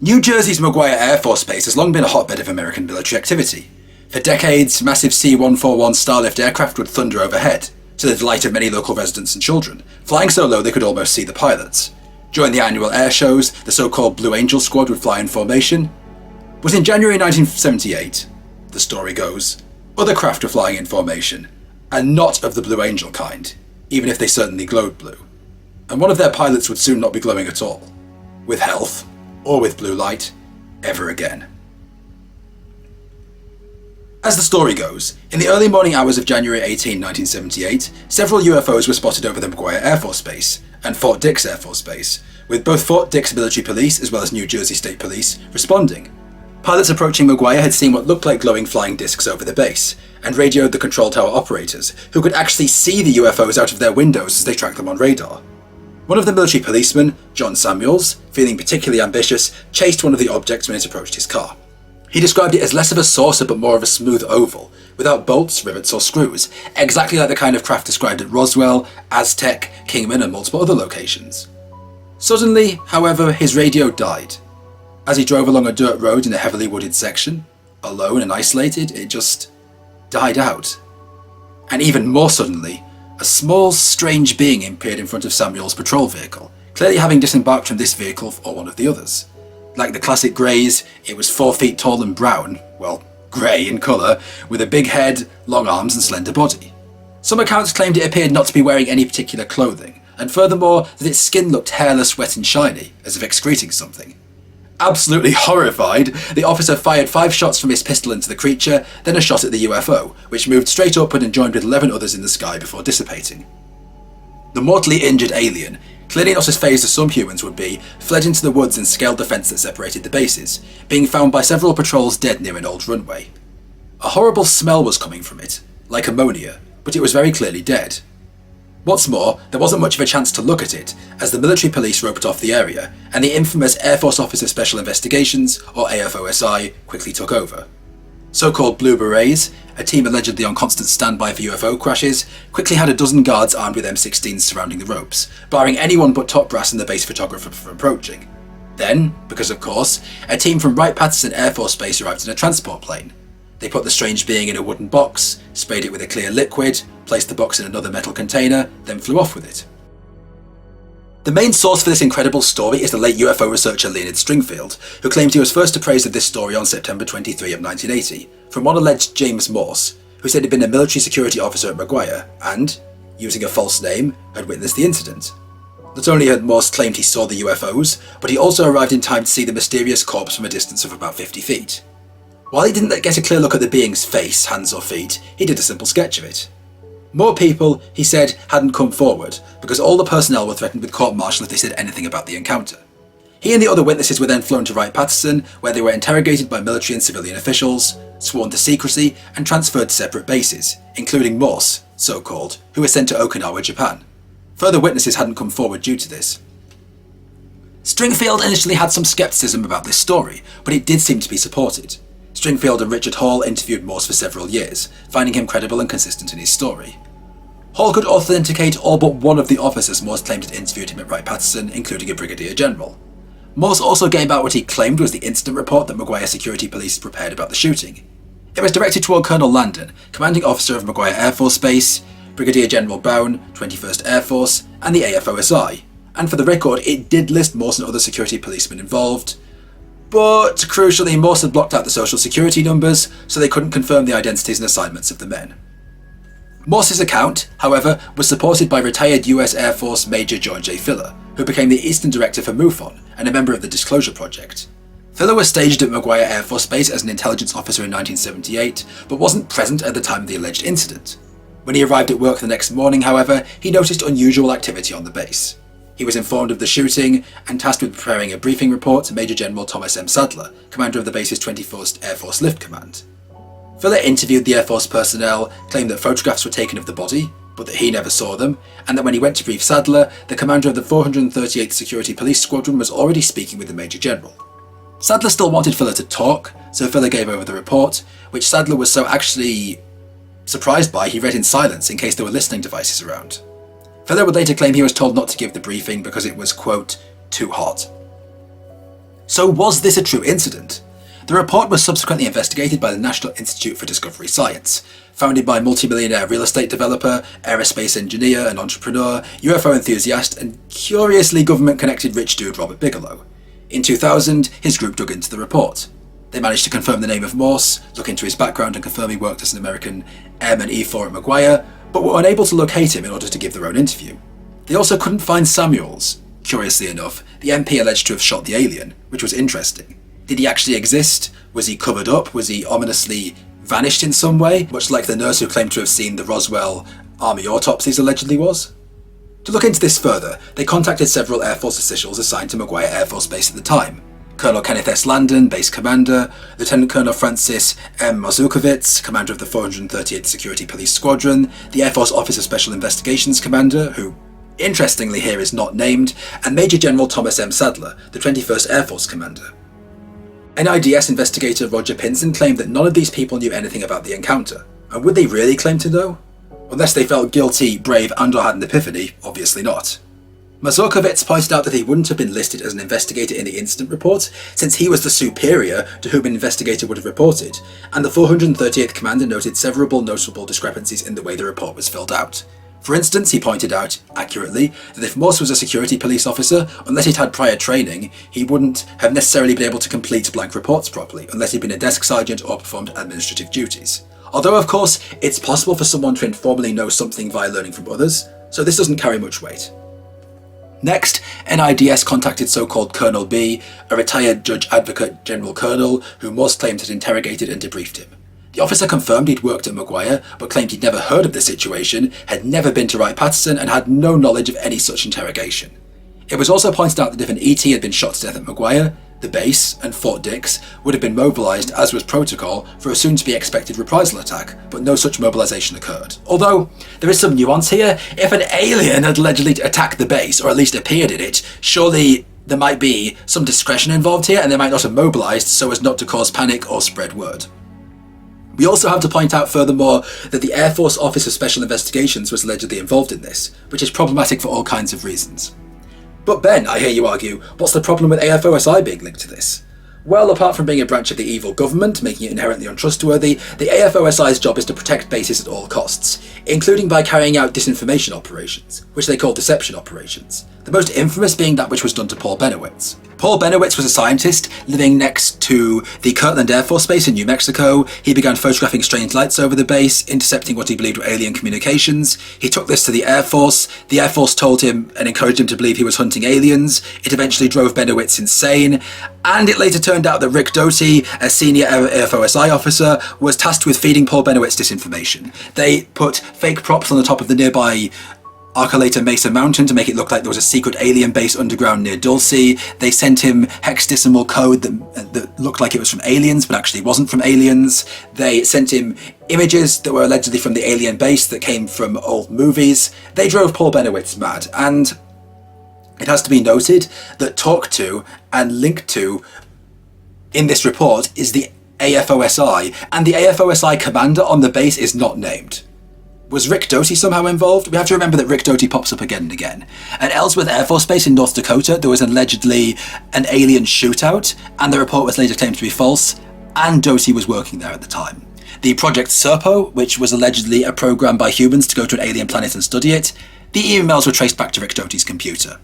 New Jersey's McGuire Air Force Base has long been a hotbed of American military activity. For decades, massive C-141 Starlift aircraft would thunder overhead, to the delight of many local residents and children, flying so low they could almost see the pilots. During the annual air shows, the so-called Blue Angel Squad would fly in formation. But in January 1978, the story goes, other craft were flying in formation, and not of the Blue Angel kind, even if they certainly glowed blue. And one of their pilots would soon not be glowing at all, with health, or with blue light, ever again. As the story goes, in the early morning hours of January 18, 1978, several UFOs were spotted over the McGuire Air Force Base and Fort Dix Air Force Base, with both Fort Dix military police as well as New Jersey State Police responding. Pilots approaching McGuire had seen what looked like glowing flying discs over the base, and radioed the control tower operators, who could actually see the UFOs out of their windows as they tracked them on radar. One of the military policemen, John Samuels, feeling particularly ambitious, chased one of the objects when it approached his car. He described it as less of a saucer but more of a smooth oval, without bolts, rivets or screws, exactly like the kind of craft described at Roswell, Aztec, Kingman and multiple other locations. Suddenly, however, his radio died. As he drove along a dirt road in a heavily wooded section, alone and isolated, it just died out. And even more suddenly, a small, strange being appeared in front of Samuel's patrol vehicle, clearly having disembarked from this vehicle or one of the others. Like the classic greys, it was 4 feet tall and brown, well, grey in colour, with a big head, long arms and slender body. Some accounts claimed it appeared not to be wearing any particular clothing, and furthermore that its skin looked hairless, wet and shiny, as if excreting something. Absolutely horrified, the officer fired 5 shots from his pistol into the creature, then a shot at the UFO, which moved straight upward and joined with 11 others in the sky before dissipating. The mortally injured alien, clearly not as phased as some humans would be, fled into the woods and scaled the fence that separated the bases, being found by several patrols dead near an old runway. A horrible smell was coming from it, like ammonia, but it was very clearly dead. What's more, there wasn't much of a chance to look at it, as the military police roped off the area, and the infamous Air Force Office of Special Investigations, or AFOSI, quickly took over. So-called Blue Berets, a team allegedly on constant standby for UFO crashes, quickly had a dozen guards armed with M16s surrounding the ropes, barring anyone but top brass and the base photographer from approaching. Then, because of course, a team from Wright-Patterson Air Force Base arrived in a transport plane. They put the strange being in a wooden box, sprayed it with a clear liquid, placed the box in another metal container, then flew off with it. The main source for this incredible story is the late UFO researcher Leonard Stringfield, who claimed he was first appraised of this story on September 23 of 1980, from one alleged James Morse, who said he'd been a military security officer at McGuire and, using a false name, had witnessed the incident. Not only had Morse claimed he saw the UFOs, but he also arrived in time to see the mysterious corpse from a distance of about 50 feet. While he didn't get a clear look at the being's face, hands or feet, he did a simple sketch of it. More people, he said, hadn't come forward, because all the personnel were threatened with court-martial if they said anything about the encounter. He and the other witnesses were then flown to Wright-Patterson, where they were interrogated by military and civilian officials, sworn to secrecy, and transferred to separate bases, including Morse, so-called, who was sent to Okinawa, Japan. Further witnesses hadn't come forward due to this. Stringfield initially had some skepticism about this story, but it did seem to be supported. Stringfield and Richard Hall interviewed Morse for several years, finding him credible and consistent in his story. Hall could authenticate all but one of the officers Morse claimed had interviewed him at Wright-Patterson, including a brigadier general. Morse also gave out what he claimed was the incident report that McGuire Security Police prepared about the shooting. It was directed toward Colonel Landon, commanding officer of McGuire Air Force Base, Brigadier General Brown, 21st Air Force, and the AFOSI, and for the record it did list Morse and other security policemen involved, but crucially Morse had blocked out the social security numbers, so they couldn't confirm the identities and assignments of the men. Morse's account, however, was supported by retired US Air Force Major John J. Filler, who became the Eastern Director for MUFON and a member of the Disclosure Project. Filler was staged at McGuire Air Force Base as an intelligence officer in 1978, but wasn't present at the time of the alleged incident. When he arrived at work the next morning, however, he noticed unusual activity on the base. He was informed of the shooting and tasked with preparing a briefing report to Major General Thomas M. Sadler, commander of the base's 21st Air Force Lift Command. Filler interviewed the Air Force personnel, claimed that photographs were taken of the body, but that he never saw them, and that when he went to brief Sadler, the commander of the 438th Security Police Squadron was already speaking with the Major General. Sadler still wanted Filler to talk, so Filler gave over the report, which Sadler was so actually surprised by he read in silence in case there were listening devices around. Filler would later claim he was told not to give the briefing because it was, quote, too hot. So was this a true incident? The report was subsequently investigated by the National Institute for Discovery Science, founded by multimillionaire real estate developer, aerospace engineer and entrepreneur, UFO enthusiast and curiously government-connected rich dude Robert Bigelow. In 2000, his group dug into the report. They managed to confirm the name of Morse, look into his background and confirm he worked as an American M and E4 at McGuire, but were unable to locate him in order to give their own interview. They also couldn't find Samuels. Curiously enough, the MP alleged to have shot the alien, which was interesting. Did he actually exist? Was he covered up? Was he ominously vanished in some way, much like the nurse who claimed to have seen the Roswell army autopsies allegedly was? To look into this further, they contacted several Air Force officials assigned to McGuire Air Force Base at the time. Colonel Kenneth S. Landon, base commander, Lieutenant Colonel Francis M. Mazurkiewicz, commander of the 438th Security Police Squadron, the Air Force Office of Special Investigations commander, who interestingly here is not named, and Major General Thomas M. Sadler, the 21st Air Force commander. NIDS investigator Roger Pinson claimed that none of these people knew anything about the encounter. And would they really claim to know? Unless they felt guilty, brave, and/or had an epiphany, obviously not. Mazurkiewicz pointed out that he wouldn't have been listed as an investigator in the incident report, since he was the superior to whom an investigator would have reported, and the 438th commander noted several notable discrepancies in the way the report was filled out. For instance, he pointed out, accurately, that if Morse was a security police officer, unless he'd had prior training, he wouldn't have necessarily been able to complete blank reports properly, unless he'd been a desk sergeant or performed administrative duties. Although, of course, it's possible for someone to informally know something via learning from others, so this doesn't carry much weight. Next, NIDS contacted so-called Colonel B, a retired Judge Advocate General Colonel, who Morse claimed had interrogated and debriefed him. The officer confirmed he'd worked at McGuire, but claimed he'd never heard of the situation, had never been to Wright-Patterson, and had no knowledge of any such interrogation. It was also pointed out that if an ET had been shot to death at McGuire, the base and Fort Dix would have been mobilised, as was protocol, for a soon-to-be expected reprisal attack, but no such mobilisation occurred. Although, there is some nuance here. If an alien had allegedly attacked the base, or at least appeared in it, surely there might be some discretion involved here, and they might not have mobilised so as not to cause panic or spread word. We also have to point out furthermore that the Air Force Office of Special Investigations was allegedly involved in this, which is problematic for all kinds of reasons. But Ben, I hear you argue, what's the problem with AFOSI being linked to this? Well, apart from being a branch of the evil government, making it inherently untrustworthy, the AFOSI's job is to protect bases at all costs, including by carrying out disinformation operations, which they call deception operations, the most infamous being that which was done to Paul Benowitz. Paul Benowitz was a scientist living next to the Kirtland Air Force Base in New Mexico. He began photographing strange lights over the base, intercepting what he believed were alien communications. He took this to the Air Force. The Air Force told him and encouraged him to believe he was hunting aliens. It eventually drove Benowitz insane. And it later turned out that Rick Doty, a senior AFOSI officer, was tasked with feeding Paul Benowitz disinformation. They put fake props on the top of the nearby Archelator Mesa Mountain to make it look like there was a secret alien base underground near Dulce. They sent him hexadecimal code that looked like it was from aliens, but actually wasn't from aliens. They sent him images that were allegedly from the alien base that came from old movies. They drove Paul Benowitz mad, and it has to be noted that talked to and linked to in this report is the AFOSI, and the AFOSI commander on the base is not named. Was Rick Doty somehow involved? We have to remember that Rick Doty pops up again and again. At Ellsworth Air Force Base in North Dakota, there was allegedly an alien shootout, and the report was later claimed to be false, and Doty was working there at the time. The Project Serpo, which was allegedly a program by humans to go to an alien planet and study it, the emails were traced back to Rick Doty's computer.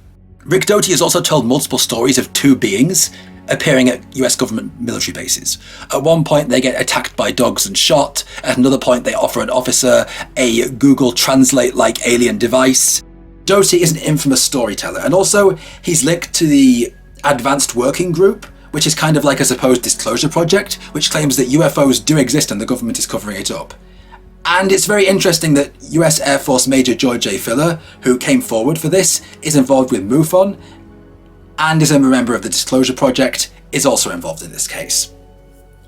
Rick Doty has also told multiple stories of two beings appearing at US government military bases. At one point they get attacked by dogs and shot. At another point they offer an officer a Google Translate-like alien device. Doty is an infamous storyteller, and also he's linked to the Advanced Working Group, which is kind of like a supposed disclosure project, which claims that UFOs do exist and the government is covering it up. And it's very interesting that US Air Force Major George A. Filler, who came forward for this, is involved with MUFON, and is a member of the Disclosure Project, is also involved in this case.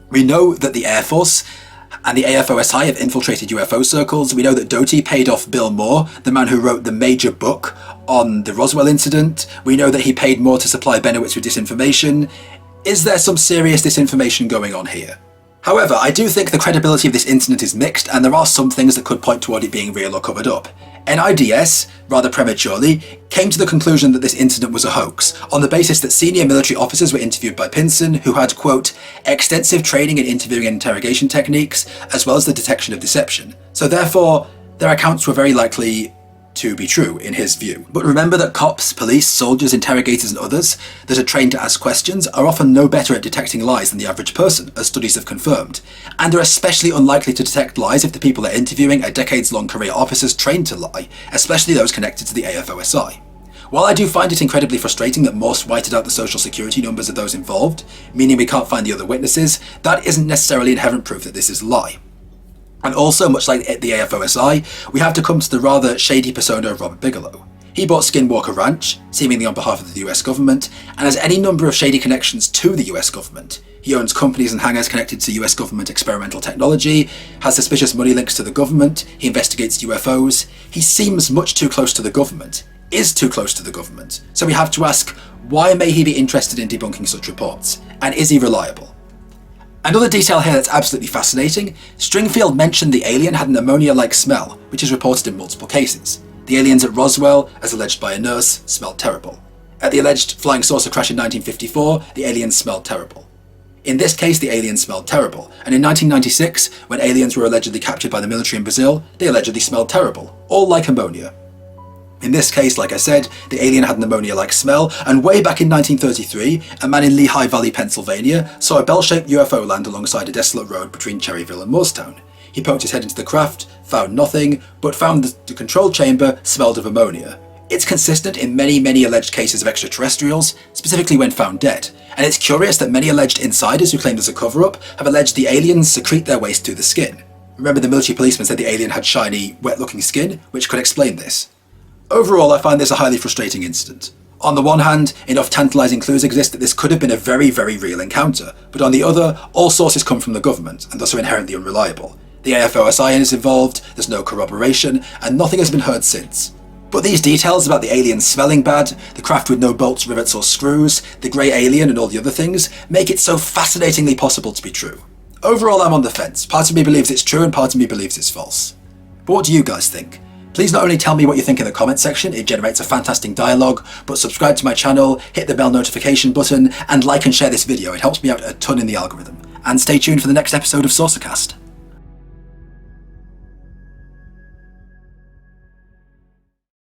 We know that the Air Force and the AFOSI have infiltrated UFO circles. We know that Doty paid off Bill Moore, the man who wrote the major book on the Roswell incident. We know that he paid Moore to supply Benowitz with disinformation. Is there some serious disinformation going on here? However, I do think the credibility of this incident is mixed, and there are some things that could point toward it being real or covered up. NIDS, rather prematurely, came to the conclusion that this incident was a hoax, on the basis that senior military officers were interviewed by Pinson, who had, quote, extensive training in interviewing and interrogation techniques, as well as the detection of deception. So therefore, their accounts were very likely to be true, in his view. But remember that cops, police, soldiers, interrogators and others that are trained to ask questions are often no better at detecting lies than the average person, as studies have confirmed. And they're especially unlikely to detect lies if the people they're interviewing are decades-long career officers trained to lie, especially those connected to the AFOSI. While I do find it incredibly frustrating that Morse whited out the social security numbers of those involved, meaning we can't find the other witnesses, that isn't necessarily inherent proof that this is a lie. And also, much like the AFOSI, we have to come to the rather shady persona of Robert Bigelow. He bought Skinwalker Ranch, seemingly on behalf of the US government, and has any number of shady connections to the US government. He owns companies and hangars connected to US government experimental technology, has suspicious money links to the government, he investigates UFOs. He seems much too close to the government, is too close to the government. So we have to ask, why may he be interested in debunking such reports? And is he reliable? Another detail here that's absolutely fascinating, Stringfield mentioned the alien had an ammonia-like smell, which is reported in multiple cases. The aliens at Roswell, as alleged by a nurse, smelled terrible. At the alleged flying saucer crash in 1954, the aliens smelled terrible. In this case, the aliens smelled terrible, and in 1996, when aliens were allegedly captured by the military in Brazil, they allegedly smelled terrible, all like ammonia. In this case, like I said, the alien had an ammonia-like smell, and way back in 1933, a man in Lehigh Valley, Pennsylvania, saw a bell-shaped UFO land alongside a desolate road between Cherryville and Moorestown. He poked his head into the craft, found nothing, but found the control chamber smelled of ammonia. It's consistent in many alleged cases of extraterrestrials, specifically when found dead, and it's curious that many alleged insiders who claim there's a cover-up have alleged the aliens secrete their waste through the skin. Remember, the military policeman said the alien had shiny, wet-looking skin, which could explain this. Overall, I find this a highly frustrating incident. On the one hand, enough tantalising clues exist that this could have been a very real encounter, but on the other, all sources come from the government, and thus are inherently unreliable. The AFOSI is involved, there's no corroboration, and nothing has been heard since. But these details about the aliens smelling bad, the craft with no bolts, rivets or screws, the grey alien and all the other things, make it so fascinatingly possible to be true. Overall, I'm on the fence. Part of me believes it's true and part of me believes it's false. But what do you guys think? Please not only tell me what you think in the comment section, it generates a fantastic dialogue, but subscribe to my channel, hit the bell notification button, and like and share this video, it helps me out a ton in the algorithm. And stay tuned for the next episode of SaucerCast.